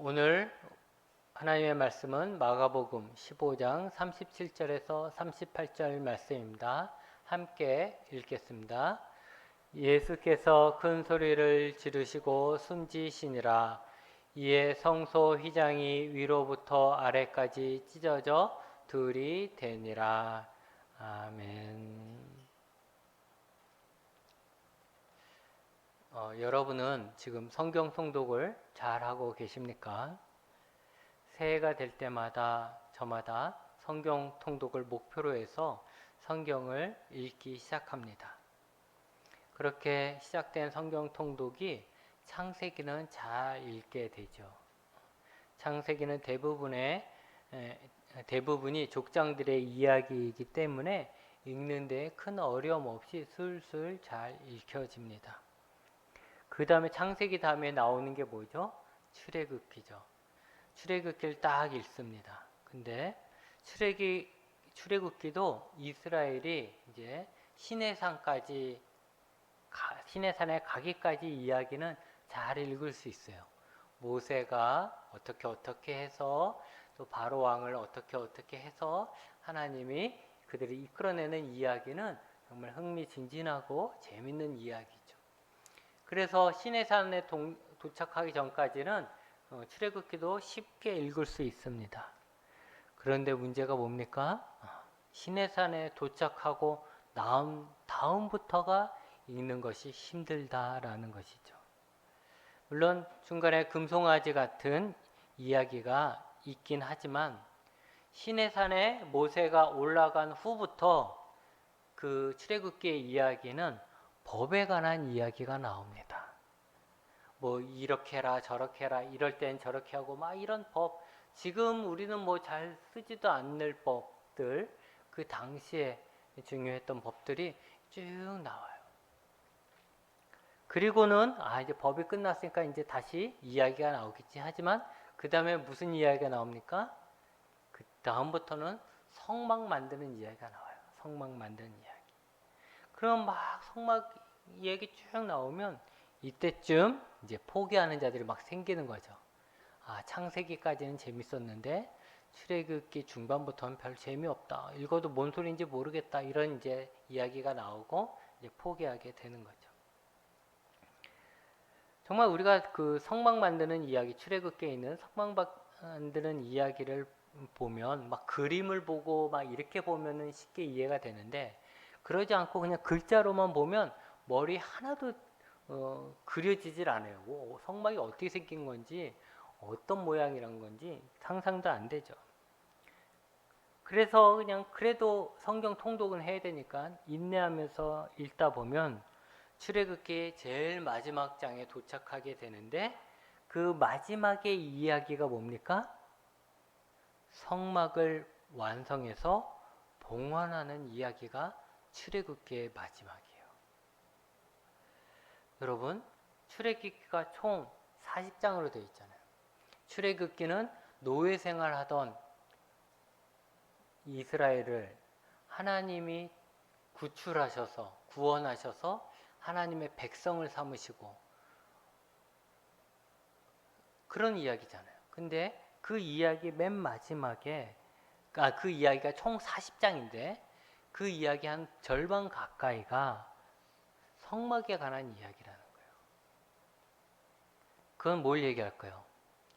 오늘 하나님의 말씀은 마가복음 15장 37절에서 38절 말씀입니다. 함께 읽겠습니다. 예수께서 큰 소리를 지르시고 숨지시니라. 이에 성소 휘장이 위로부터 아래까지 찢어져 둘이 되니라. 아멘. 여러분은 지금 성경 통독을 잘 하고 계십니까? 새해가 될 때마다 저마다 성경 통독을 목표로 해서 성경을 읽기 시작합니다. 그렇게 시작된 성경 통독이 창세기는 잘 읽게 되죠. 창세기는 대부분이 족장들의 이야기이기 때문에 읽는데 큰 어려움 없이 술술 잘 읽혀집니다. 그 다음에 창세기 다음에 나오는 게 뭐죠? 출애굽기죠. 출애굽기를 딱 읽습니다. 근데 출애굽기도 이스라엘이 이제 시내산에 가기까지 이야기는 잘 읽을 수 있어요. 모세가 어떻게 해서 또 바로 왕을 어떻게 해서 하나님이 그들을 이끌어내는 이야기는 정말 흥미진진하고 재밌는 이야기죠. 그래서 시내산에 도착하기 전까지는 출애굽기도 쉽게 읽을 수 있습니다. 그런데 문제가 뭡니까? 시내산에 도착하고 다음부터가 읽는 것이 힘들다라는 것이죠. 물론 중간에 금송아지 같은 이야기가 있긴 하지만 시내산에 모세가 올라간 후부터 그 출애굽기의 이야기는 법에 관한 이야기가 나옵니다. 뭐 이렇게 해라 저렇게 해라 이럴 땐 저렇게 하고 막 이런 법, 지금 우리는 뭐 잘 쓰지도 않는 법들, 그 당시에 중요했던 법들이 쭉 나와요. 그리고는 이제 법이 끝났으니까 이제 다시 이야기가 나오겠지. 하지만 그 다음에 무슨 이야기가 나옵니까? 그 다음부터는 성막 만드는 이야기가 나와요. 성막 만드는 이야기. 그럼 막 성막 얘기 쭉 나오면 이때쯤 이제 포기하는 자들이 막 생기는 거죠. 창세기까지는 재밌었는데 출애굽기 중반부터는 별 재미없다. 읽어도 뭔 소리인지 모르겠다. 이런 이제 이야기가 나오고 이제 포기하게 되는 거죠. 정말 우리가 그 성막 만드는 이야기, 출애굽기에 있는 성막 만드는 이야기를 보면 막 그림을 보고 막 이렇게 보면은 쉽게 이해가 되는데, 그러지 않고 그냥 글자로만 보면 머리 하나도 그려지질 않아요. 성막이 어떻게 생긴 건지, 어떤 모양이란 건지 상상도 안 되죠. 그래서 그냥 그래도 성경 통독은 해야 되니까 인내하면서 읽다 보면 출애굽기 제일 마지막 장에 도착하게 되는데, 그 마지막의 이야기가 뭡니까? 성막을 완성해서 봉헌하는 이야기가 출애굽기의 마지막이에요. 여러분, 출애굽기가 총 40장으로 되어 있잖아요. 출애굽기는 노예 생활하던 이스라엘을 하나님이 구원하셔서 하나님의 백성을 삼으시고 그런 이야기잖아요. 근데 그 이야기 맨 마지막에, 그 이야기가 총 40장인데 그 이야기 한 절반 가까이가 성막에 관한 이야기라는 거예요. 그건 뭘 얘기할까요?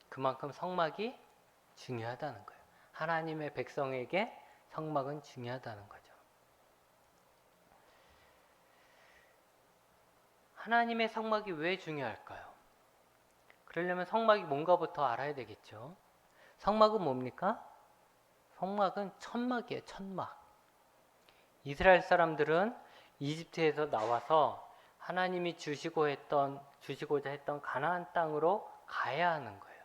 그만큼 성막이 중요하다는 거예요. 하나님의 백성에게 성막은 중요하다는 거죠. 하나님의 성막이 왜 중요할까요? 그러려면 성막이 뭔가부터 알아야 되겠죠. 성막은 뭡니까? 성막은 천막이에요. 천막. 이스라엘 사람들은 이집트에서 나와서 하나님이 주시고자 했던 가나안 땅으로 가야 하는 거예요.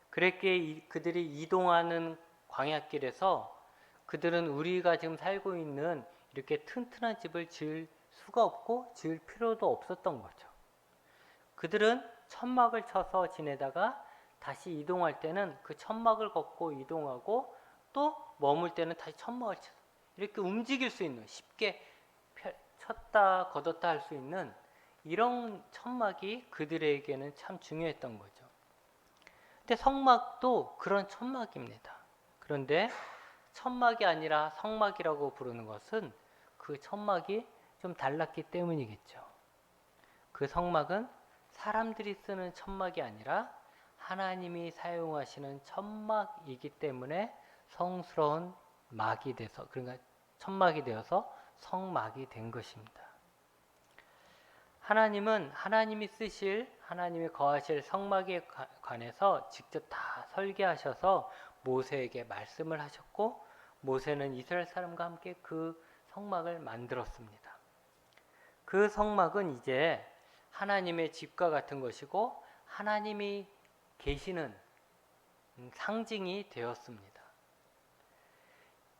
그랬기에 그들이 이동하는 광야길에서 그들은 우리가 지금 살고 있는 이렇게 튼튼한 집을 지을 수가 없고 지을 필요도 없었던 거죠. 그들은 천막을 쳐서 지내다가 다시 이동할 때는 그 천막을 걷고 이동하고, 또 머물 때는 다시 천막을 쳐서 이렇게 움직일 수 있는, 쉽게 쳤다 걷었다 할 수 있는 이런 천막이 그들에게는 참 중요했던 거죠. 근데 성막도 그런 천막입니다. 그런데 천막이 아니라 성막이라고 부르는 것은 그 천막이 좀 달랐기 때문이겠죠. 그 성막은 사람들이 쓰는 천막이 아니라 하나님이 사용하시는 천막이기 때문에 성스러운 막이 돼서, 그러니까 천막이 되어서 성막이 된 것입니다. 하나님은 하나님이 쓰실, 하나님이 거하실 성막에 관해서 직접 다 설계하셔서 모세에게 말씀을 하셨고, 모세는 이스라엘 사람과 함께 그 성막을 만들었습니다. 그 성막은 이제 하나님의 집과 같은 것이고 하나님이 계시는 상징이 되었습니다.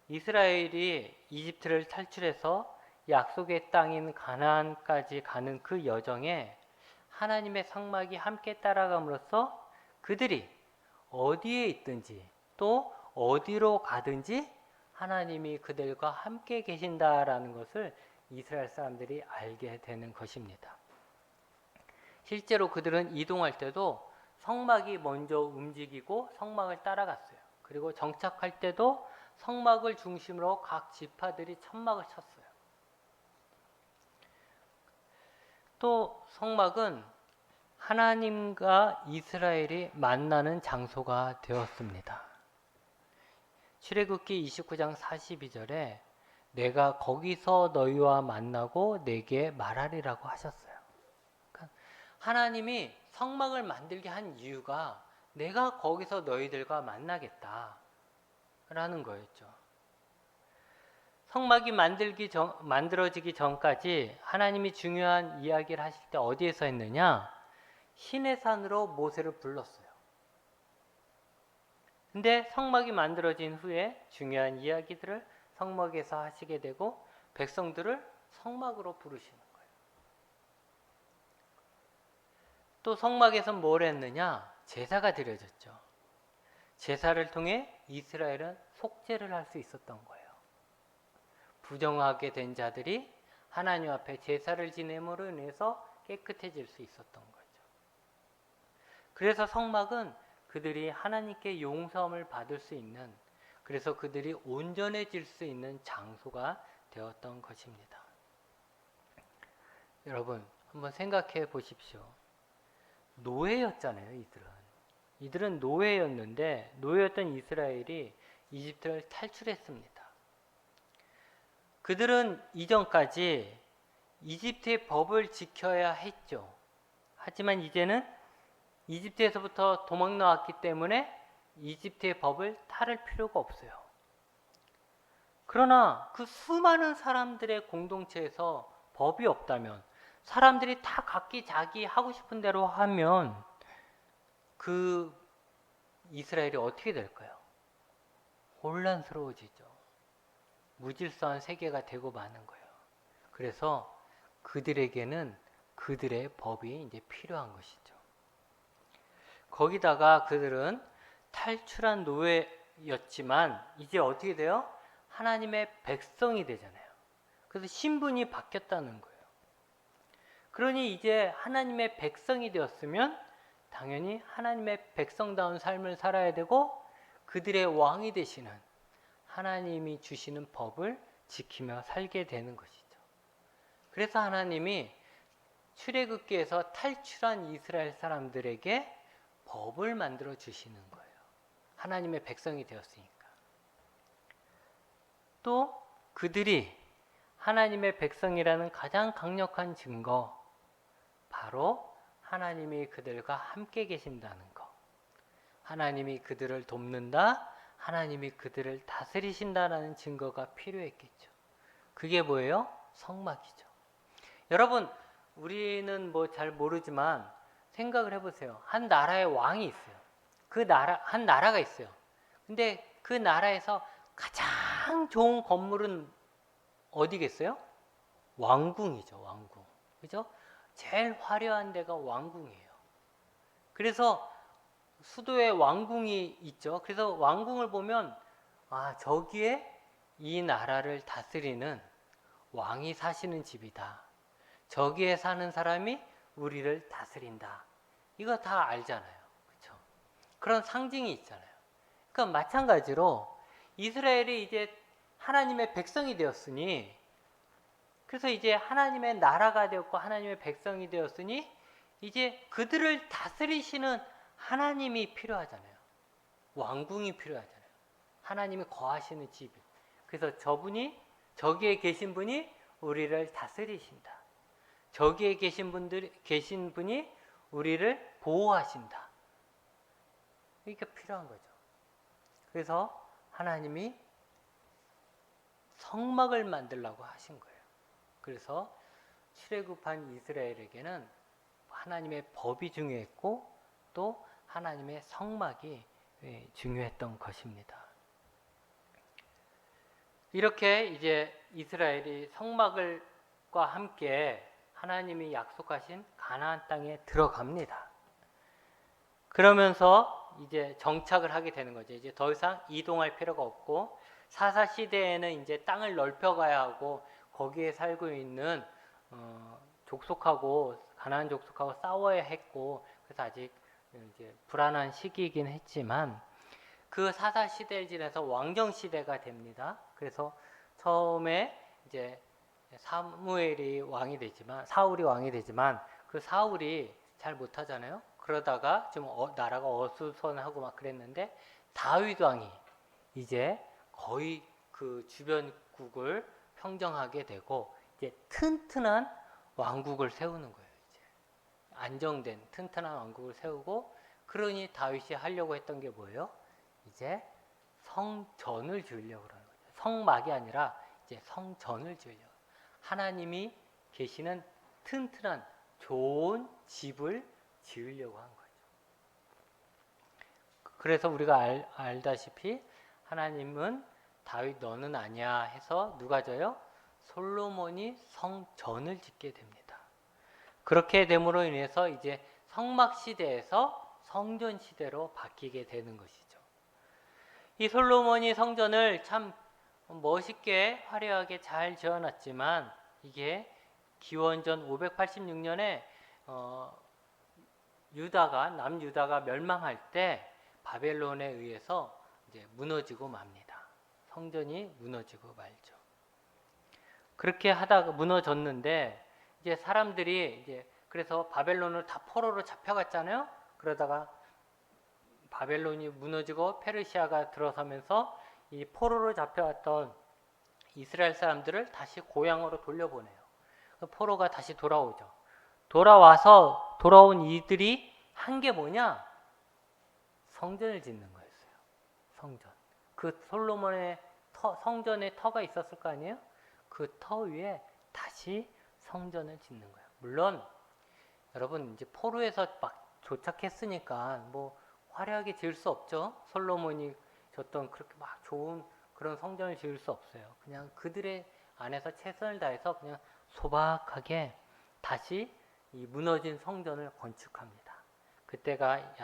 이스라엘이 이집트를 탈출해서 약속의 땅인 가나안까지 가는 그 여정에 하나님의 성막이 함께 따라감으로써 그들이 어디에 있든지 또 어디로 가든지 하나님이 그들과 함께 계신다라는 것을 이스라엘 사람들이 알게 되는 것입니다. 실제로 그들은 이동할 때도 성막이 먼저 움직이고 성막을 따라갔어요. 그리고 정착할 때도 성막을 중심으로 각 지파들이 천막을 쳤어요. 또 성막은 하나님과 이스라엘이 만나는 장소가 되었습니다. 출애굽기 29장 42절에 내가 거기서 너희와 만나고 내게 말하리라고 하셨어요. 그러니까 하나님이 성막을 만들게 한 이유가 내가 거기서 너희들과 만나겠다 라는 거였죠. 성막이 만들어지기 전까지 하나님이 중요한 이야기를 하실 때 어디에서 했느냐? 시내산으로 모세를 불렀어요. 근데 성막이 만들어진 후에 중요한 이야기들을 성막에서 하시게 되고 백성들을 성막으로 부르시는 거예요. 또 성막에서 뭘 했느냐? 제사가 드려졌죠. 제사를 통해 이스라엘은 속죄를 할 수 있었던 거예요. 부정하게 된 자들이 하나님 앞에 제사를 지냄으로 인해서 깨끗해질 수 있었던 거죠. 그래서 성막은 그들이 하나님께 용서함을 받을 수 있는, 그래서 그들이 온전해질 수 있는 장소가 되었던 것입니다. 여러분 한번 생각해 보십시오. 노예였잖아요. 이들은 노예였는데 노예였던 이스라엘이 이집트를 탈출했습니다. 그들은 이전까지 이집트의 법을 지켜야 했죠. 하지만 이제는 이집트에서부터 도망 나왔기 때문에 이집트의 법을 따를 필요가 없어요. 그러나 그 수많은 사람들의 공동체에서 법이 없다면, 사람들이 다 각기 자기 하고 싶은 대로 하면 그 이스라엘이 어떻게 될까요? 혼란스러워지죠. 무질서한 세계가 되고 마는 거예요. 그래서 그들에게는 그들의 법이 이제 필요한 것이죠. 거기다가 그들은 탈출한 노예였지만 이제 어떻게 돼요? 하나님의 백성이 되잖아요. 그래서 신분이 바뀌었다는 거예요. 그러니 이제 하나님의 백성이 되었으면 당연히 하나님의 백성다운 삶을 살아야 되고 그들의 왕이 되시는 하나님이 주시는 법을 지키며 살게 되는 것이죠. 그래서 하나님이 출애굽기에서 탈출한 이스라엘 사람들에게 법을 만들어 주시는 거예요. 하나님의 백성이 되었으니까. 또 그들이 하나님의 백성이라는 가장 강력한 증거, 바로 하나님이 그들과 함께 계신다는 것. 하나님이 그들을 돕는다, 하나님이 그들을 다스리신다라는 증거가 필요했겠죠. 그게 뭐예요? 성막이죠. 여러분, 우리는 뭐 잘 모르지만 생각을 해보세요. 한 나라의 왕이 있어요. 한 나라가 있어요. 근데 그 나라에서 가장 좋은 건물은 어디겠어요? 왕궁이죠, 왕궁. 그죠? 제일 화려한 데가 왕궁이에요. 그래서 수도에 왕궁이 있죠. 그래서 왕궁을 보면 저기에 이 나라를 다스리는 왕이 사시는 집이다. 저기에 사는 사람이 우리를 다스린다. 이거 다 알잖아요. 그렇죠? 그런 상징이 있잖아요. 그러니까 마찬가지로 이스라엘이 이제 하나님의 백성이 되었으니, 그래서 이제 하나님의 나라가 되었고 하나님의 백성이 되었으니 이제 그들을 다스리시는 하나님이 필요하잖아요. 왕궁이 필요하잖아요. 하나님이 거하시는 집이. 그래서 저기에 계신 분이 우리를 다스리신다. 저기에 계신 분이 우리를 보호하신다. 이게 필요한 거죠. 그래서 하나님이 성막을 만들라고 하신 거예요. 그래서 출애굽한 이스라엘에게는 하나님의 법이 중요했고 또 하나님의 성막이 중요했던 것입니다. 이렇게 이제 이스라엘이 성막과 함께 하나님이 약속하신 가나안 땅에 들어갑니다. 그러면서 이제 정착을 하게 되는 거죠. 이제 더 이상 이동할 필요가 없고, 사사 시대에는 이제 땅을 넓혀가야 하고 거기에 살고 있는 가나안 족속하고 싸워야 했고, 그래서 아직 이제 불안한 시기이긴 했지만 그 사사 시대를 지나서 왕정 시대가 됩니다. 그래서 처음에 이제 사울이 왕이 되지만 그 사울이 잘 못하잖아요. 그러다가 좀 나라가 어수선하고 막 그랬는데 다윗 왕이 이제 거의 그 주변국을 평정하게 되고 이제 튼튼한 왕국을 세우는 거예요. 이제 안정된 튼튼한 왕국을 세우고, 그러니 다윗이 하려고 했던 게 뭐예요? 이제 성전을 지으려고 그러는 거죠. 성막이 아니라 이제 성전을 지으려고. 하나님이 계시는 튼튼한 좋은 집을 지으려고 한 거죠. 그래서 우리가 알다시피 하나님은 다윗 너는 아니야 해서 누가 져요? 솔로몬이 성전을 짓게 됩니다. 그렇게 됨으로 인해서 이제 성막 시대에서 성전 시대로 바뀌게 되는 것이죠. 이 솔로몬이 성전을 참 멋있게 화려하게 잘 지어놨지만 이게 기원전 586년에 남유다가 멸망할 때 바벨론에 의해서 이제 무너지고 맙니다. 성전이 무너지고 말죠. 그렇게 하다가 무너졌는데 이제 사람들이 이제 그래서 바벨론을 다 포로로 잡혀갔잖아요. 그러다가 바벨론이 무너지고 페르시아가 들어서면서 이 포로로 잡혀왔던 이스라엘 사람들을 다시 고향으로 돌려보내요. 포로가 다시 돌아오죠. 돌아온 이들이 한 게 뭐냐? 성전을 짓는 거였어요. 성전. 그 솔로몬의 성전에 터가 있었을 거 아니에요? 그 터 위에 다시 성전을 짓는 거예요. 물론 여러분 이제 포로에서 막 도착했으니까 뭐 화려하게 지을 수 없죠. 솔로몬이 졌던 그렇게 막 좋은 그런 성전을 지을 수 없어요. 그냥 그들의 안에서 최선을 다해서 그냥 소박하게 다시 이 무너진 성전을 건축합니다. 그때가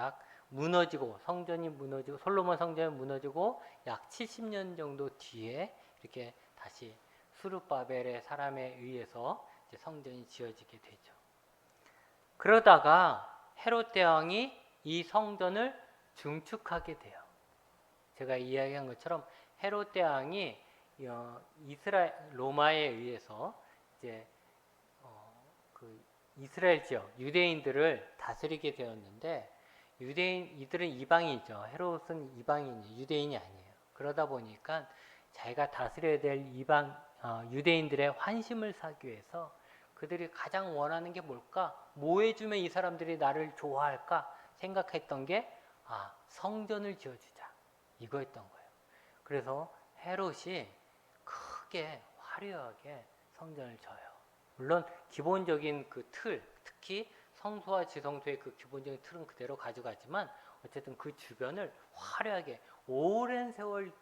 솔로몬 성전이 무너지고 약 70년 정도 뒤에 이렇게 다시 스룹바벨의 사람에 의해서 이제 성전이 지어지게 되죠. 그러다가 헤롯 대왕이 이 성전을 중축하게 돼요. 제가 이야기한 것처럼 헤롯 대왕이 로마에 의해서 이제 그 이스라엘 지역 유대인들을 다스리게 되었는데 이들은 이방이죠. 헤롯은 이방인이 유대인이 아니에요. 그러다 보니까 자기가 다스려야 될 유대인들의 환심을 사기 위해서 그들이 가장 원하는 게 뭘까? 뭐 해주면 이 사람들이 나를 좋아할까? 생각했던 게 성전을 지어주자 이거였던 거예요. 그래서 헤롯이 크게 화려하게 성전을 져요. 물론 기본적인 그 틀, 특히 성소와 지성소의 그 기본적인 틀은 그대로 가져가지만 어쨌든 그 주변을 화려하게 오랜 세월을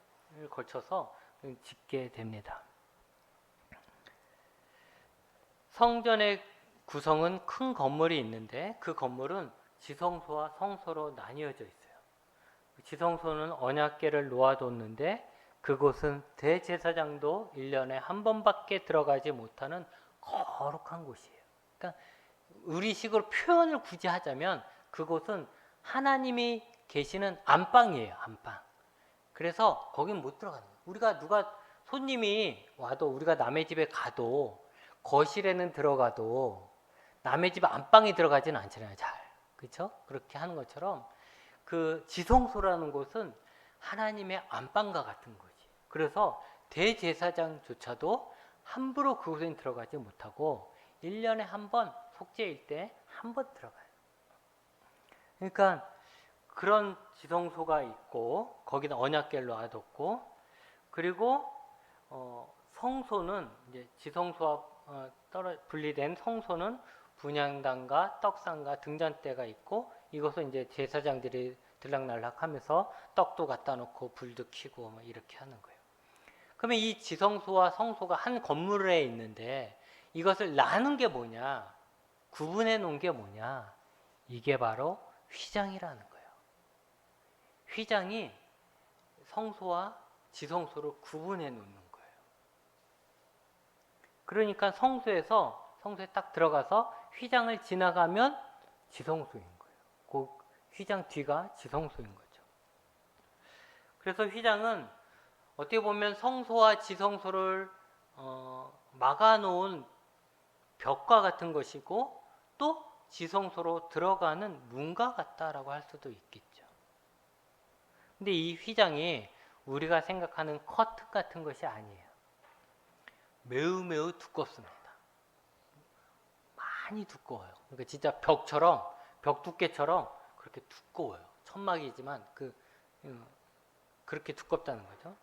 거쳐서 짓게 됩니다. 성전의 구성은 큰 건물이 있는데 그 건물은 지성소와 성소로 나뉘어져 있어요. 지성소는 언약궤를 놓아뒀는데 그곳은 대제사장도 1년에 한 번밖에 들어가지 못하는 거룩한 곳이에요. 그러니까 우리식으로 표현을 굳이 하자면 그곳은 하나님이 계시는 안방이에요. 안방. 그래서 거긴 못 들어가는 거예요. 우리가 누가 손님이 와도 우리가 남의 집에 가도 거실에는 들어가도 남의 집 안방에 들어가지는 않잖아요. 잘. 그렇죠? 그렇게 하는 것처럼 그 지성소라는 곳은 하나님의 안방과 같은 거지. 그래서 대제사장조차도 함부로 그곳에 들어가지 못하고 1년에 한 번 속죄일 때 한 번 들어가요. 그러니까 그런 지성소가 있고 거기는 언약궤를 놔뒀고 그리고 성소는 이제 지성소와 분리된 성소는 분향단과 떡상과 등잔대가 있고 이것은 이제 제사장들이 들락날락하면서 떡도 갖다 놓고 불도 켜고 뭐 이렇게 하는 거예요. 그러면 이 지성소와 성소가 한 건물에 있는데 이것을 나눈 게 뭐냐? 구분해 놓은 게 뭐냐? 이게 바로 휘장이라는 거예요. 휘장이 성소와 지성소를 구분해 놓는 거예요. 그러니까 성소에 딱 들어가서 휘장을 지나가면 지성소인 거예요. 그 휘장 뒤가 지성소인 거죠. 그래서 휘장은 어떻게 보면 성소와 지성소를 막아놓은 벽과 같은 것이고 또 지성소로 들어가는 문과 같다라고 할 수도 있겠죠. 근데 이 휘장이 우리가 생각하는 커튼 같은 것이 아니에요. 매우 매우 두껍습니다. 많이 두꺼워요. 그러니까 진짜 벽 두께처럼 그렇게 두꺼워요. 천막이지만 그렇게 두껍다는 거죠.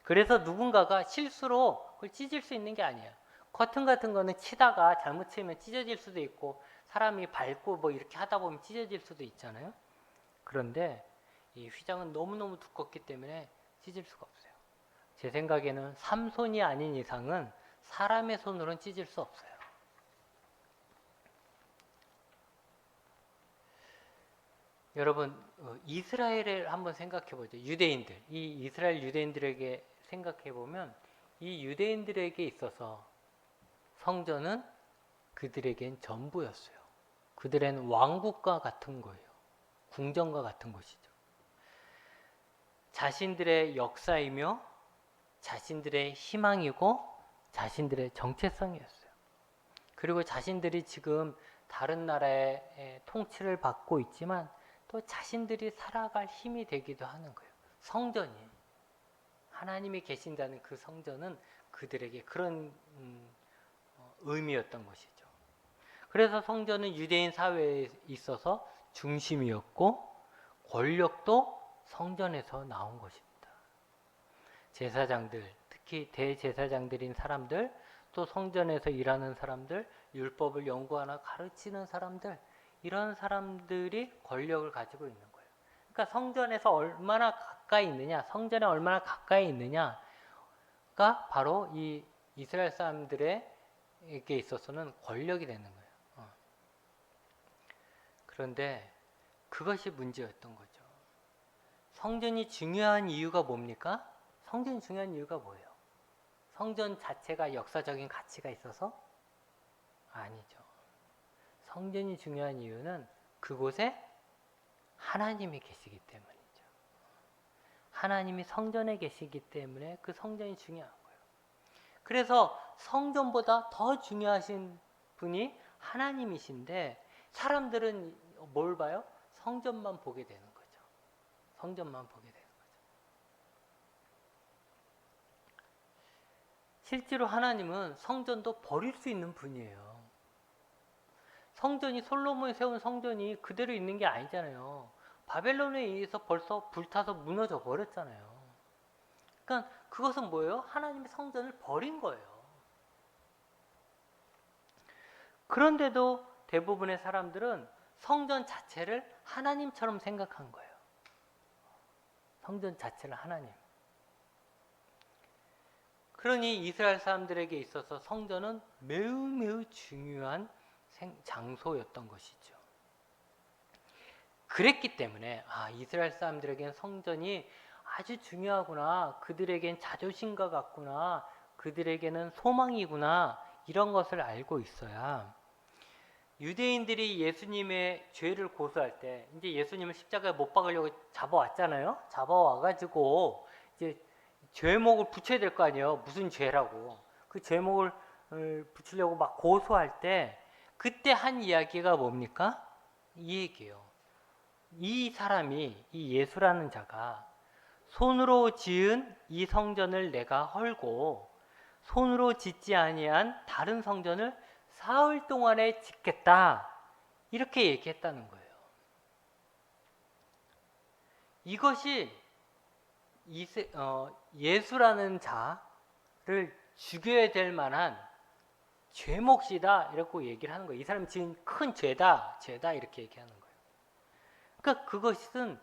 그래서 누군가가 실수로 그걸 찢을 수 있는 게 아니에요. 커튼 같은 거는 치다가 잘못 치면 찢어질 수도 있고 사람이 밟고 뭐 이렇게 하다 보면 찢어질 수도 있잖아요. 그런데 이 휘장은 너무너무 두껍기 때문에 찢을 수가 없어요. 제 생각에는 삼손이 아닌 이상은 사람의 손으로는 찢을 수 없어요. 여러분 이스라엘을 한번 생각해 보죠. 유대인들, 이 이스라엘 유대인들에게 생각해 보면 이 유대인들에게 있어서 성전은 그들에겐 전부였어요. 그들은 왕국과 같은 거예요. 궁전과 같은 것이죠. 자신들의 역사이며 자신들의 희망이고 자신들의 정체성이었어요. 그리고 자신들이 지금 다른 나라의 통치를 받고 있지만 또 자신들이 살아갈 힘이 되기도 하는 거예요. 성전이 하나님이 계신다는 그 성전은 그들에게 그런 의미였던 것이죠. 그래서 성전은 유대인 사회에 있어서 중심이었고 권력도 성전에서 나온 것입니다. 제사장들, 특히 대제사장들인 사람들, 또 성전에서 일하는 사람들, 율법을 연구하나 가르치는 사람들, 이런 사람들이 권력을 가지고 있는 거예요. 그러니까 성전에서 얼마나 가까이 있느냐, 성전에 얼마나 가까이 있느냐가 바로 이 이스라엘 사람들에게 있어서는 권력이 되는 거예요. 그런데 그것이 문제였던 거죠. 성전이 중요한 이유가 뭡니까? 성전이 중요한 이유가 뭐예요? 성전 자체가 역사적인 가치가 있어서? 아니죠. 성전이 중요한 이유는 그곳에 하나님이 계시기 때문이죠. 하나님이 성전에 계시기 때문에 그 성전이 중요한 거예요. 그래서 성전보다 더 중요하신 분이 하나님이신데 사람들은 뭘 봐요? 성전만 보게 되는 거죠. 성전만 보게 되는 거죠. 실제로 하나님은 성전도 버릴 수 있는 분이에요. 성전이 솔로몬이 세운 성전이 그대로 있는 게 아니잖아요. 바벨론에 의해서 벌써 불타서 무너져 버렸잖아요. 그러니까 그것은 뭐예요? 하나님의 성전을 버린 거예요. 그런데도 대부분의 사람들은 성전 자체를 하나님처럼 생각한 거예요. 성전 자체를 하나님. 그러니 이스라엘 사람들에게 있어서 성전은 매우 매우 중요한 장소였던 것이죠. 그랬기 때문에 이스라엘 사람들에겐 성전이 아주 중요하구나, 그들에겐 자존심과 같구나, 그들에게는 소망이구나, 이런 것을 알고 있어야 유대인들이 예수님의 죄를 고소할 때 이제 예수님을 십자가에 못 박으려고 잡아왔잖아요. 잡아와가지고 이제 죄목을 붙여야 될 거 아니에요. 무슨 죄라고. 그 죄목을 붙이려고 막 고소할 때 그때 한 이야기가 뭡니까? 이 얘기예요. 이 사람이, 이 예수라는 자가 손으로 지은 이 성전을 내가 헐고 손으로 짓지 아니한 다른 성전을 사흘 동안에 짓겠다. 이렇게 얘기했다는 거예요. 이것이 예수라는 자를 죽여야 될 만한 죄몫이다. 이렇게 얘기를 하는 거예요. 이 사람이 지은 큰 죄다. 죄다. 이렇게 얘기하는 거예요. 그러니까 그것은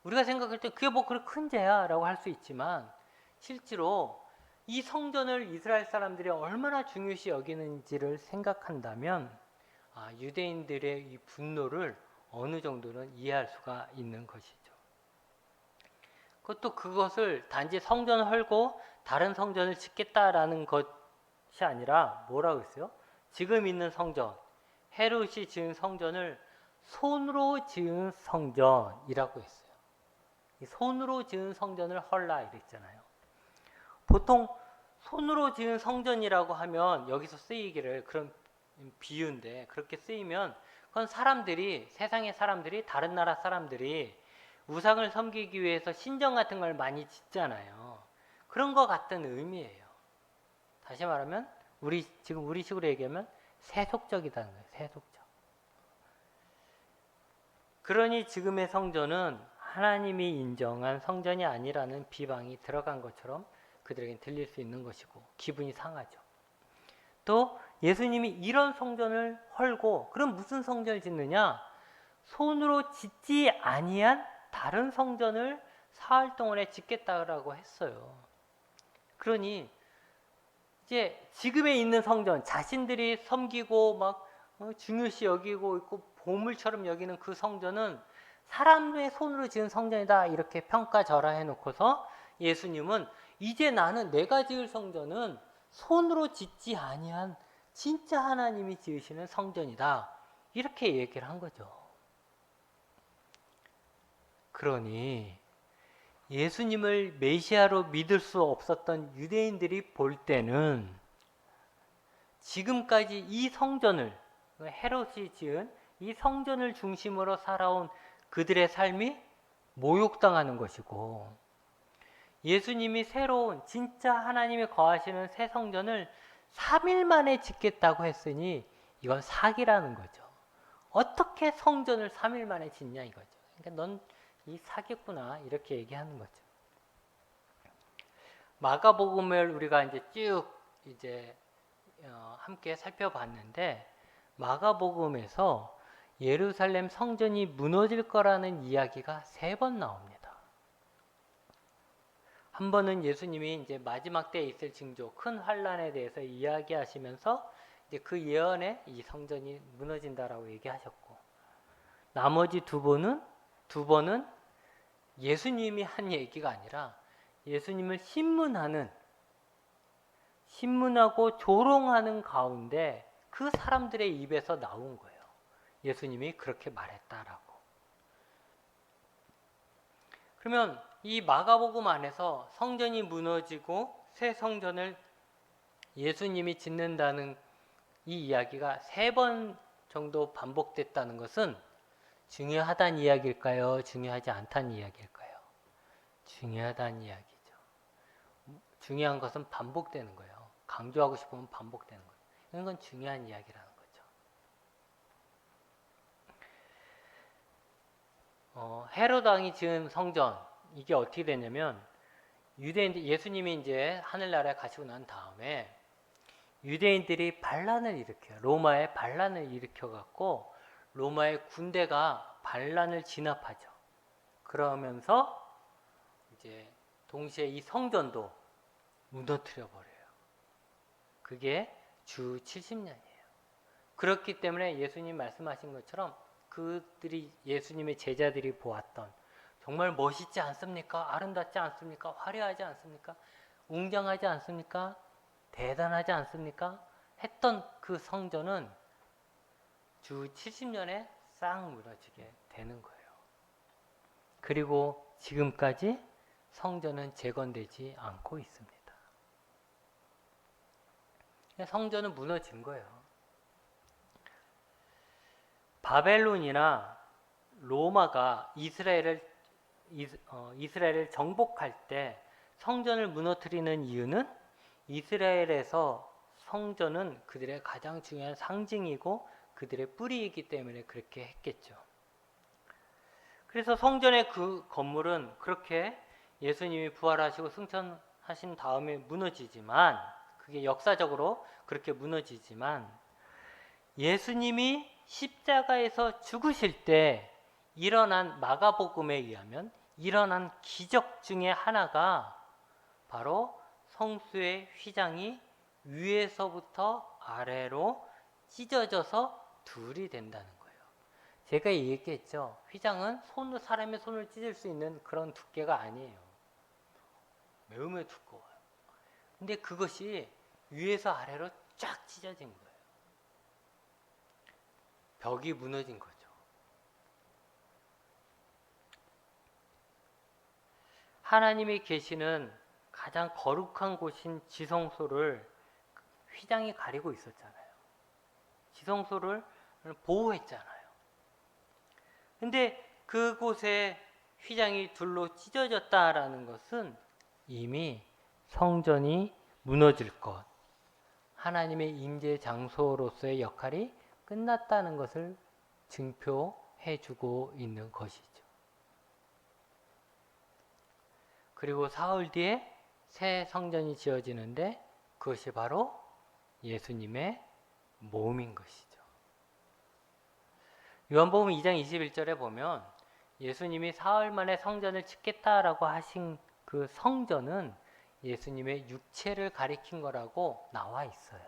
우리가 생각할 때 그게 뭐 그렇게 큰 죄야 라고 할 수 있지만 실제로 이 성전을 이스라엘 사람들이 얼마나 중요시 여기는지를 생각한다면 유대인들의 이 분노를 어느 정도는 이해할 수가 있는 것이죠. 그것을 단지 성전을 헐고 다른 성전을 짓겠다라는 것이 아니라 뭐라고 했어요? 지금 있는 성전, 헤롯이 지은 성전을 손으로 지은 성전이라고 했어요. 이 손으로 지은 성전을 헐라 이랬잖아요. 보통 손으로 지은 성전이라고 하면 여기서 쓰이기를 그런 비유인데 그렇게 쓰이면 그건 사람들이 세상의 사람들이 다른 나라 사람들이 우상을 섬기기 위해서 신전 같은 걸 많이 짓잖아요. 그런 것 같은 의미예요. 다시 말하면 지금 우리식으로 얘기하면 세속적이다는 거예요. 세속적. 그러니 지금의 성전은 하나님이 인정한 성전이 아니라는 비방이 들어간 것처럼 그들에겐 들릴 수 있는 것이고 기분이 상하죠. 또 예수님이 이런 성전을 헐고 그럼 무슨 성전을 짓느냐? 손으로 짓지 아니한 다른 성전을 사흘 동안에 짓겠다라고 했어요. 그러니 이제 지금에 있는 성전, 자신들이 섬기고 막 중요시 여기고 있고 보물처럼 여기는 그 성전은 사람의 손으로 지은 성전이다 이렇게 평가절하해 놓고서 예수님은 이제 나는 내가 지을 성전은 손으로 짓지 아니한 진짜 하나님이 지으시는 성전이다 이렇게 얘기를 한 거죠. 그러니 예수님을 메시아로 믿을 수 없었던 유대인들이 볼 때는 지금까지 이 성전을 헤롯이 지은 이 성전을 중심으로 살아온 그들의 삶이 모욕당하는 것이고 예수님이 새로운 진짜 하나님이 거하시는 새 성전을 3일 만에 짓겠다고 했으니 이건 사기라는 거죠. 어떻게 성전을 3일 만에 짓냐 이거죠. 그러니까 넌 이 사기구나 이렇게 얘기하는 거죠. 마가복음을 우리가 이제 쭉 함께 살펴봤는데 마가복음에서 예루살렘 성전이 무너질 거라는 이야기가 3번 나옵니다. 한 번은 예수님이 이제 마지막 때에 있을 징조, 큰 환란에 대해서 이야기하시면서 이제 그 예언에 이 성전이 무너진다라고 얘기하셨고, 나머지 두 번은 예수님이 한 얘기가 아니라 예수님을 신문하고 조롱하는 가운데 그 사람들의 입에서 나온 거예요. 예수님이 그렇게 말했다라고. 그러면 이 마가복음 안에서 성전이 무너지고 새 성전을 예수님이 짓는다는 이 이야기가 3번 정도 반복됐다는 것은 중요하다는 이야기일까요? 중요하지 않다는 이야기일까요? 중요하다는 이야기죠. 중요한 것은 반복되는 거예요. 강조하고 싶으면 반복되는 거예요. 이런 건 중요한 이야기라는 거죠. 헤롯 왕이 지은 성전, 이게 어떻게 되냐면 유대인들, 예수님이 이제 하늘나라에 가시고 난 다음에 유대인들이 반란을 일으켜요. 로마에 반란을 일으켜갖고 로마의 군대가 반란을 진압하죠. 그러면서 이제 동시에 이 성전도 무너뜨려 버려요. 그게 주 70년이에요. 그렇기 때문에 예수님 말씀하신 것처럼 그들이 예수님의 제자들이 보았던 정말 멋있지 않습니까? 아름답지 않습니까? 화려하지 않습니까? 웅장하지 않습니까? 대단하지 않습니까? 했던 그 성전은 주 70년에 싹 무너지게 되는 거예요. 그리고 지금까지 성전은 재건되지 않고 있습니다. 성전은 무너진 거예요. 바벨론이나 로마가 이스라엘을 정복할 때 성전을 무너뜨리는 이유는 이스라엘에서 성전은 그들의 가장 중요한 상징이고 그들의 뿌리이기 때문에 그렇게 했겠죠. 그래서 성전의 그 건물은 그렇게 예수님이 부활하시고 승천하신 다음에 무너지지만, 그게 역사적으로 그렇게 무너지지만, 예수님이 십자가에서 죽으실 때 일어난, 마가복음에 의하면 일어난 기적 중에 하나가 바로 성수의 휘장이 위에서부터 아래로 찢어져서 둘이 된다는 거예요. 제가 얘기했죠. 휘장은 사람의 손을 찢을 수 있는 그런 두께가 아니에요. 매우 두꺼워요. 근데 그것이 위에서 아래로 쫙 찢어진 거예요. 벽이 무너진 거죠. 하나님이 계시는 가장 거룩한 곳인 지성소를 휘장이 가리고 있었잖아요. 지성소를 보호했잖아요. 근데 그곳에 휘장이 둘로 찢어졌다라는 것은 이미 성전이 무너질 것, 하나님의 임재 장소로서의 역할이 끝났다는 것을 증표해 주고 있는 것이죠. 그리고 사흘 뒤에 새 성전이 지어지는데 그것이 바로 예수님의 몸인 것이죠. 요한복음 2장 21절에 보면 예수님이 사흘 만에 성전을 짓겠다라고 하신 그 성전은 예수님의 육체를 가리킨 거라고 나와 있어요.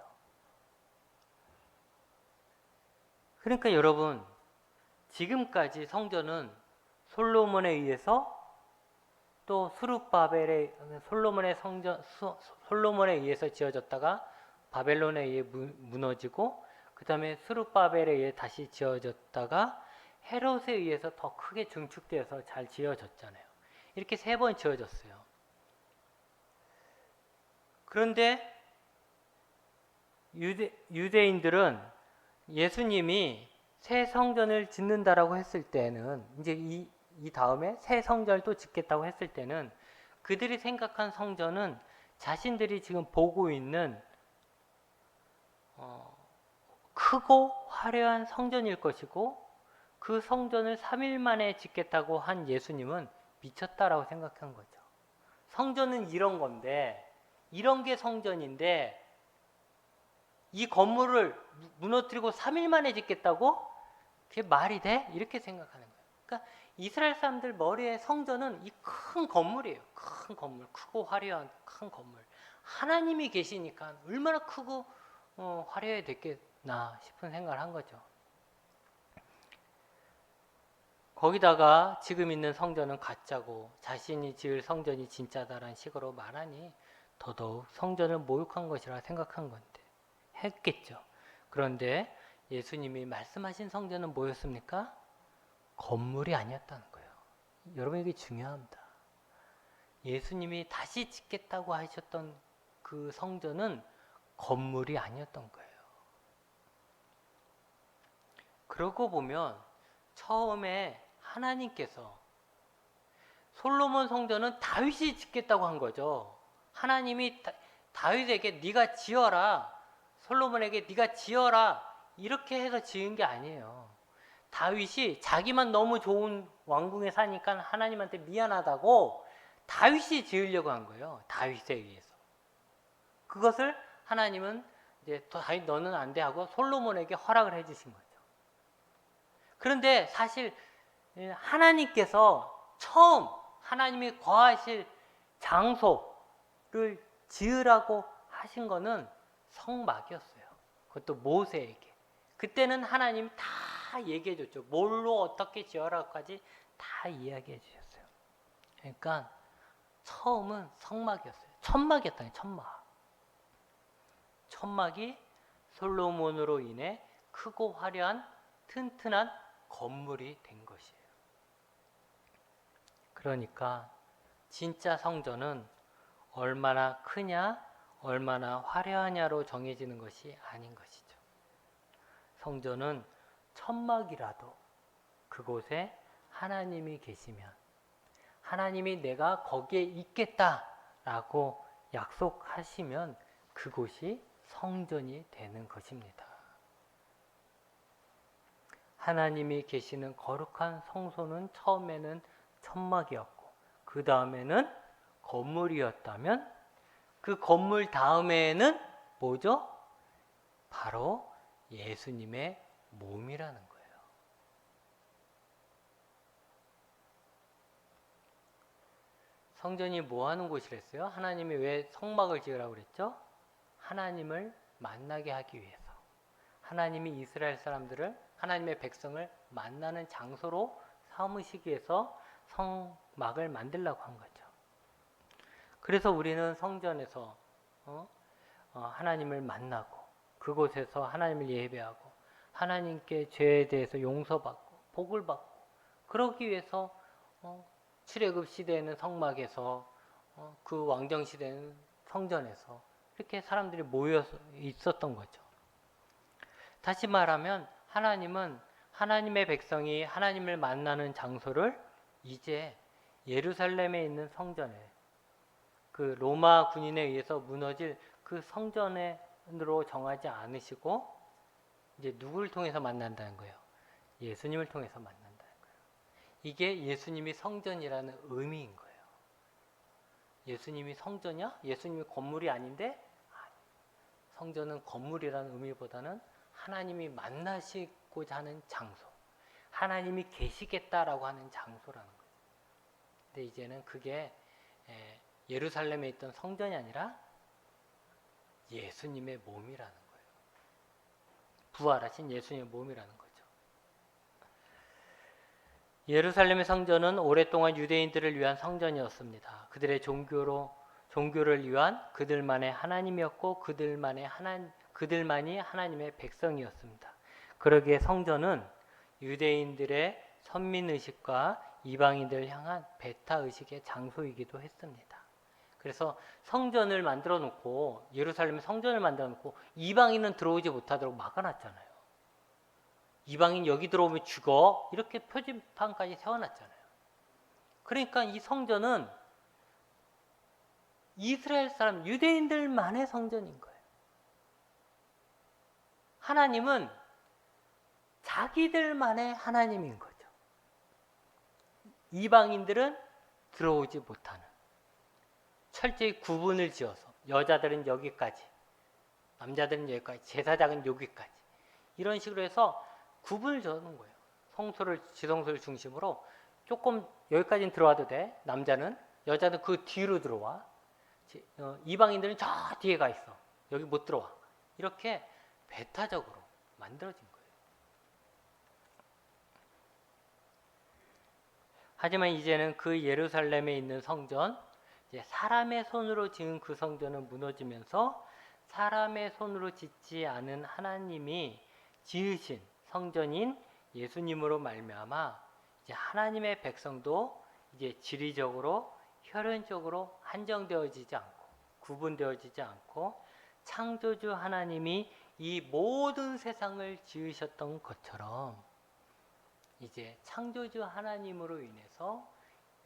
그러니까 여러분, 지금까지 성전은 솔로몬에 의해서 또 솔로몬에 의해서 지어졌다가 바벨론에 의해 무너지고, 그 다음에 스룹바벨에 의해 다시 지어졌다가 헤롯에 의해서 더 크게 증축되어서 잘 지어졌잖아요. 이렇게 3번 지어졌어요. 그런데 유대인들은 예수님이 새 성전을 짓는다라고 했을 때는, 이제 이 다음에 새 성전을 또 짓겠다고 했을 때는 그들이 생각한 성전은 자신들이 지금 보고 있는 크고 화려한 성전일 것이고, 그 성전을 3일 만에 짓겠다고 한 예수님은 미쳤다라고 생각한 거죠. 성전은 이런 건데, 이런 게 성전인데 이 건물을 무너뜨리고 3일 만에 짓겠다고? 그게 말이 돼? 이렇게 생각하는 거예요. 그러니까 이스라엘 사람들 머리에 성전은 이 큰 건물이에요. 큰 건물, 크고 화려한 큰 건물. 하나님이 계시니까 얼마나 크고 화려해야 됐겠나 싶은 생각을 한 거죠. 거기다가 지금 있는 성전은 가짜고 자신이 지을 성전이 진짜다라는 식으로 말하니 더더욱 성전을 모욕한 것이라 생각한 건데 했겠죠. 그런데 예수님이 말씀하신 성전은 뭐였습니까? 건물이 아니었다는 거예요. 여러분, 이게 중요합니다. 예수님이 다시 짓겠다고 하셨던 그 성전은 건물이 아니었던 거예요. 그러고 보면 처음에 하나님께서 솔로몬 성전은 다윗이 짓겠다고 한 거죠. 하나님이 다윗에게 네가 지어라, 솔로몬에게 네가 지어라, 이렇게 해서 지은 게 아니에요. 다윗이 자기만 너무 좋은 왕궁에 사니까 하나님한테 미안하다고 다윗이 지으려고 한 거예요. 다윗에 의해서. 그것을 하나님은 이제 다윗 너는 안 돼 하고 솔로몬에게 허락을 해주신 거죠. 그런데 사실 하나님께서 처음 하나님이 거하실 장소를 지으라고 하신 거는 성막이었어요. 그것도 모세에게. 그때는 하나님 다 얘기해 줬죠. 뭘로 어떻게 지어라까지 다 이야기해 주셨어요. 그러니까 처음은 성막이었어요. 천막이었다니, 천막. 천막이 솔로몬으로 인해 크고 화려한 튼튼한 건물이 된 것이에요. 그러니까 진짜 성전은 얼마나 크냐, 얼마나 화려하냐로 정해지는 것이 아닌 것이죠. 성전은 천막이라도 그곳에 하나님이 계시면, 하나님이 내가 거기에 있겠다라고 약속하시면 그곳이 성전이 되는 것입니다. 하나님이 계시는 거룩한 성소는 처음에는 천막이었고 그 다음에는 건물이었다면, 그 건물 다음에는 뭐죠? 바로 예수님의 몸이라는 거예요. 성전이 뭐 하는 곳이랬어요? 하나님이 왜 성막을 지으라고 그랬죠? 하나님을 만나게 하기 위해서. 하나님이 이스라엘 사람들을, 하나님의 백성을 만나는 장소로 삼으시기 위해서 성막을 만들라고 한 거죠. 그래서 우리는 성전에서 하나님을 만나고 그곳에서 하나님을 예배하고 하나님께 죄에 대해서 용서받고 복을 받고, 그러기 위해서 출애굽 시대에는 성막에서, 그 왕정 시대에는 성전에서 이렇게 사람들이 모여 있었던 거죠. 다시 말하면 하나님은 하나님의 백성이 하나님을 만나는 장소를 이제 예루살렘에 있는 성전에, 그 로마 군인에 의해서 무너질 그 성전으로 정하지 않으시고 이제 누구를 통해서 만난다는 거예요? 예수님을 통해서 만난다는 거예요. 이게 예수님이 성전이라는 의미인 거예요. 예수님이 성전이야? 예수님이 건물이 아닌데? 성전은 건물이라는 의미보다는 하나님이 만나시고자 하는 장소, 하나님이 계시겠다라고 하는 장소라는 거예요. 근데 이제는 그게 예루살렘에 있던 성전이 아니라 예수님의 몸이라는 거예요. 부활하신 예수님의 몸이라는 거죠. 예루살렘의 성전은 오랫동안 유대인들을 위한 성전이었습니다. 그들의 종교를 위한 그들만의 하나님이었고 그들만이 하나님의 백성이었습니다. 그러기에 성전은 유대인들의 선민의식과 이방인들을 향한 배타의식의 장소이기도 했습니다. 그래서 성전을 만들어 놓고, 예루살렘에 성전을 만들어 놓고 이방인은 들어오지 못하도록 막아놨잖아요. 이방인 여기 들어오면 죽어, 이렇게 표지판까지 세워놨잖아요. 그러니까 이 성전은 이스라엘 사람, 유대인들만의 성전인 거예요. 하나님은 자기들만의 하나님인 거죠. 이방인들은 들어오지 못하는, 철저히 구분을 지어서 여자들은 여기까지, 남자들은 여기까지, 제사장은 여기까지, 이런 식으로 해서 구분을 지어놓은 거예요. 지성소를 중심으로 조금 여기까지는 들어와도 돼. 여자는 그 뒤로 들어와. 이방인들은 저 뒤에 가 있어. 여기 못 들어와. 이렇게 배타적으로 만들어진 거예요. 하지만 이제는 그 예루살렘에 있는 성전, 사람의 손으로 지은 그 성전은 무너지면서 사람의 손으로 짓지 않은 하나님이 지으신 성전인 예수님으로 말미암아 이제 하나님의 백성도 이제 지리적으로, 혈연적으로 한정되어지지 않고 구분되어지지 않고 창조주 하나님이 이 모든 세상을 지으셨던 것처럼 이제 창조주 하나님으로 인해서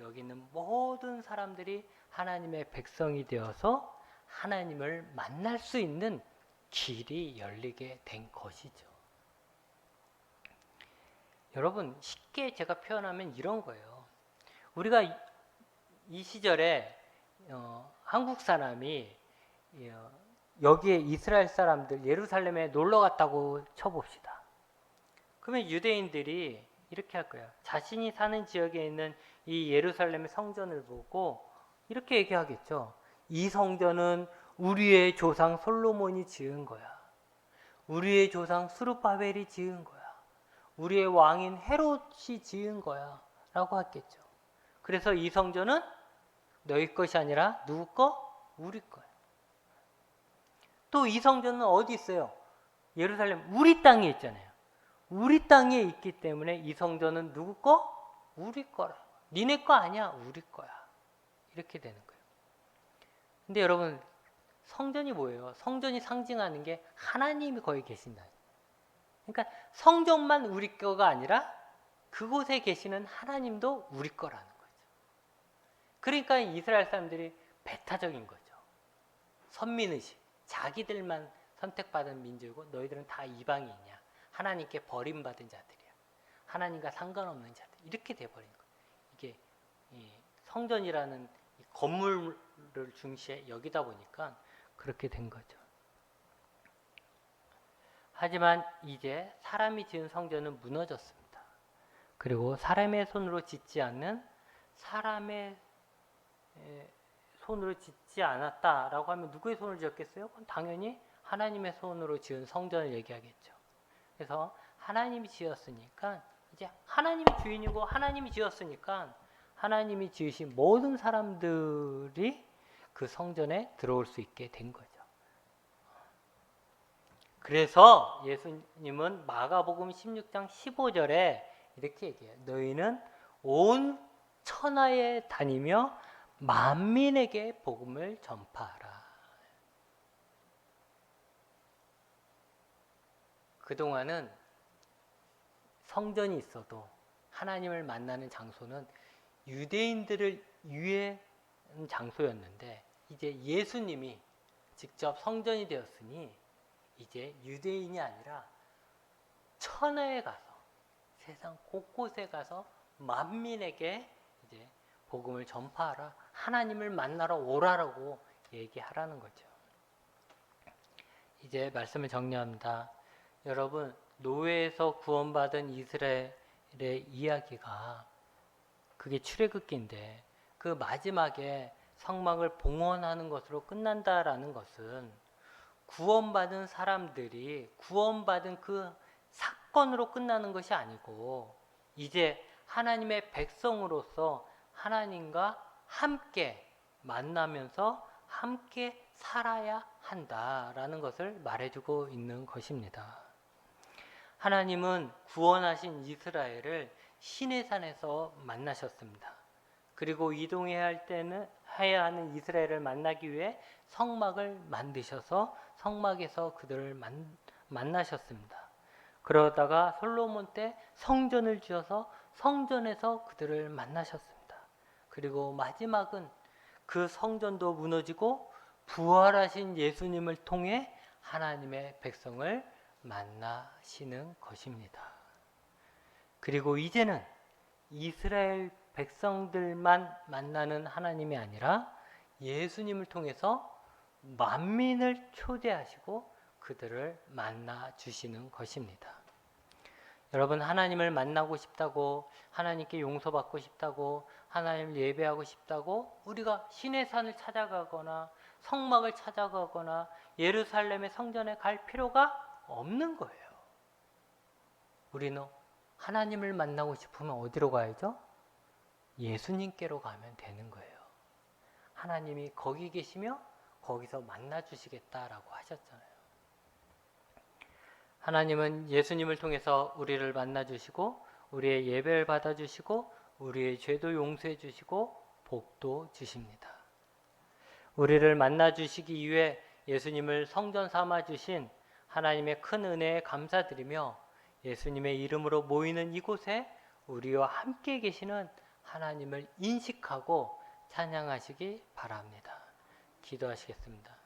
여기 있는 모든 사람들이 하나님의 백성이 되어서 하나님을 만날 수 있는 길이 열리게 된 것이죠. 여러분, 쉽게 제가 표현하면 이런 거예요. 우리가 이 시절에 한국 사람이 여기에 이스라엘 사람들 예루살렘에 놀러 갔다고 쳐봅시다. 그러면 유대인들이 이렇게 할 거예요. 자신이 사는 지역에 있는 이 예루살렘의 성전을 보고 이렇게 얘기하겠죠. 이 성전은 우리의 조상 솔로몬이 지은 거야. 우리의 조상 스룹바벨이 지은 거야. 우리의 왕인 헤롯이 지은 거야. 라고 하겠죠. 그래서 이 성전은 너희 것이 아니라 누구 거? 우리 거야. 또 이 성전은 어디 있어요? 예루살렘 우리 땅에 있잖아요. 우리 땅에 있기 때문에 이 성전은 누구 거? 우리 거라. 니네 거 아니야. 우리 거야. 이렇게 되는 거예요. 근데 여러분, 성전이 뭐예요? 성전이 상징하는 게 하나님이 거기 계신다. 그러니까 성전만 우리 거가 아니라 그곳에 계시는 하나님도 우리 거라는 거죠. 그러니까 이스라엘 사람들이 배타적인 거죠. 선민의식. 자기들만 선택받은 민족이고 너희들은 다 이방인이야. 하나님께 버림받은 자들이야. 하나님과 상관없는 자들. 이렇게 돼버린 거예요. 이게 성전이라는 건물을 중시해 여기다 보니까 그렇게 된 거죠. 하지만 이제 사람이 지은 성전은 무너졌습니다. 그리고 사람의 손으로 짓지 않는 사람의 손으로 짓지 않았다라고 하면 누구의 손으로 지었겠어요? 그건 당연히 하나님의 손으로 지은 성전을 얘기하겠죠. 그래서 하나님이 지었으니까 이제 하나님이 주인이고 하나님이 지었으니까 하나님이 지으신 모든 사람들이 그 성전에 들어올 수 있게 된 거죠. 그래서 예수님은 마가복음 16장 15절에 이렇게 얘기해요. 너희는 온 천하에 다니며 만민에게 복음을 전파하라. 그동안은 성전이 있어도 하나님을 만나는 장소는 유대인들을 위한 장소였는데 이제 예수님이 직접 성전이 되었으니 이제 유대인이 아니라 천하에 가서 세상 곳곳에 가서 만민에게 이제 복음을 전파하라. 하나님을 만나러 오라라고 얘기하라는 거죠. 이제 말씀을 정리합니다. 여러분, 노예에서 구원받은 이스라엘의 이야기가 그게 출애굽기인데 그 마지막에 성막을 봉헌하는 것으로 끝난다라는 것은 구원받은 사람들이 구원받은 그 사건으로 끝나는 것이 아니고 이제 하나님의 백성으로서 하나님과 함께 만나면서 함께 살아야 한다라는 것을 말해주고 있는 것입니다. 하나님은 구원하신 이스라엘을 시내산에서 만나셨습니다. 그리고 이동해야 할 때는 해야 하는 이스라엘을 만나기 위해 성막을 만드셔서 성막에서 그들을 만나셨습니다. 그러다가 솔로몬 때 성전을 지어서 성전에서 그들을 만나셨습니다. 그리고 마지막은 그 성전도 무너지고 부활하신 예수님을 통해 하나님의 백성을 만나시는 것입니다. 그리고 이제는 이스라엘 백성들만 만나는 하나님이 아니라 예수님을 통해서 만민을 초대하시고 그들을 만나 주시는 것입니다. 여러분, 하나님을 만나고 싶다고, 하나님께 용서받고 싶다고, 하나님을 예배하고 싶다고 우리가 시내산을 찾아가거나 성막을 찾아가거나 예루살렘의 성전에 갈 필요가 없는 거예요. 우리는 하나님을 만나고 싶으면 어디로 가야죠? 예수님께로 가면 되는 거예요. 하나님이 거기 계시며 거기서 만나 주시겠다라고 하셨잖아요. 하나님은 예수님을 통해서 우리를 만나 주시고 우리의 예배를 받아 주시고 우리의 죄도 용서해 주시고 복도 주십니다. 우리를 만나 주시기 위해 예수님을 성전 삼아 주신 하나님의 큰 은혜에 감사드리며 예수님의 이름으로 모이는 이곳에 우리와 함께 계시는 하나님을 인식하고 찬양하시기 바랍니다. 기도하시겠습니다.